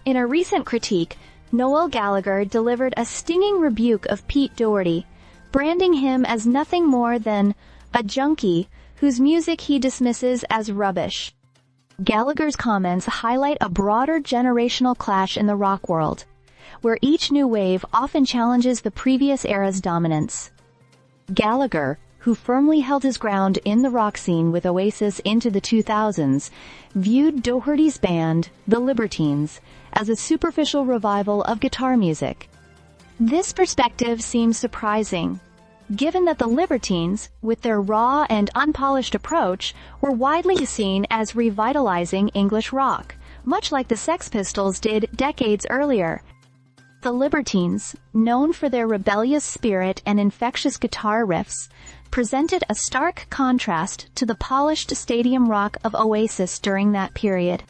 In a recent critique, Noel Gallagher delivered a stinging rebuke of Pete Doherty, branding him as nothing more than a junkie whose music he dismisses as rubbish. Gallagher's comments highlight a broader generational clash in the rock world, where each new wave often challenges the previous era's dominance. Gallagher, who firmly held his ground in the rock scene with Oasis into the 2000s, viewed Doherty's band, the Libertines, as a superficial revival of guitar music. This perspective seems surprising, given that the Libertines, with their raw and unpolished approach, were widely seen as revitalizing English rock, much like the Sex Pistols did decades earlier. The Libertines, known for their rebellious spirit and infectious guitar riffs, presented a stark contrast to the polished stadium rock of Oasis during that period.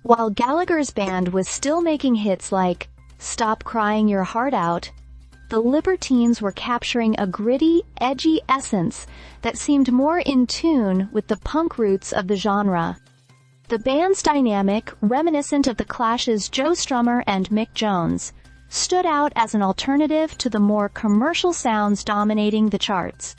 While Gallagher's band was still making hits like "Stop Crying Your Heart Out," the Libertines were capturing a gritty, edgy essence that seemed more in tune with the punk roots of the genre. The band's dynamic, reminiscent of the Clash's Joe Strummer and Mick Jones, stood out as an alternative to the more commercial sounds dominating the charts.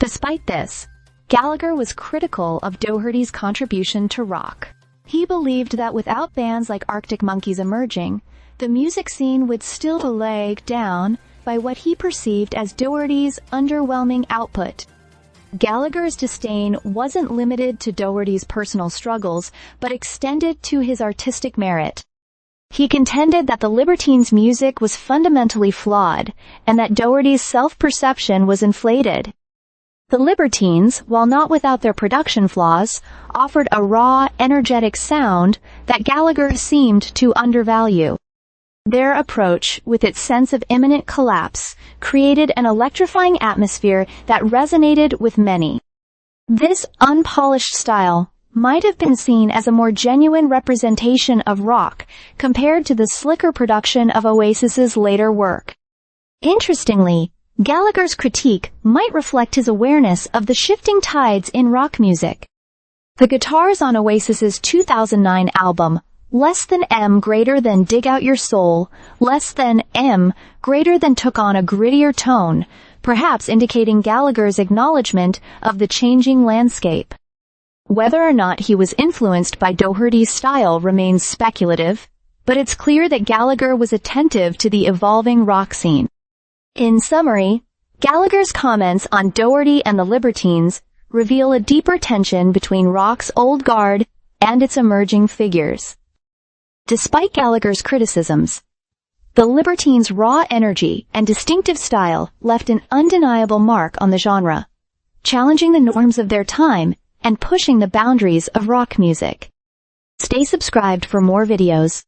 Despite this, Gallagher was critical of Doherty's contribution to rock. He believed that without bands like Arctic Monkeys emerging, the music scene would still be lagged down by what he perceived as Doherty's underwhelming output. Gallagher's disdain wasn't limited to Doherty's personal struggles, but extended to his artistic merit. He contended that the Libertines' music was fundamentally flawed, and that Doherty's self-perception was inflated. The Libertines, while not without their production flaws, offered a raw, energetic sound that Gallagher seemed to undervalue. Their approach, with its sense of imminent collapse, created an electrifying atmosphere that resonated with many. This unpolished style might have been seen as a more genuine representation of rock compared to the slicker production of Oasis's later work. Interestingly, Gallagher's critique might reflect his awareness of the shifting tides in rock music. The guitars on Oasis's 2009 album, Less Than M greater than Dig Out Your Soul, Less Than M greater than took on a grittier tone, perhaps indicating Gallagher's acknowledgement of the changing landscape. Whether or not he was influenced by Doherty's style remains speculative, but it's clear that Gallagher was attentive to the evolving rock scene. In summary, Gallagher's comments on Doherty and the Libertines reveal a deeper tension between rock's old guard and its emerging figures. Despite Gallagher's criticisms, the Libertines' raw energy and distinctive style left an undeniable mark on the genre, challenging the norms of their time and pushing the boundaries of rock music. Stay subscribed for more videos.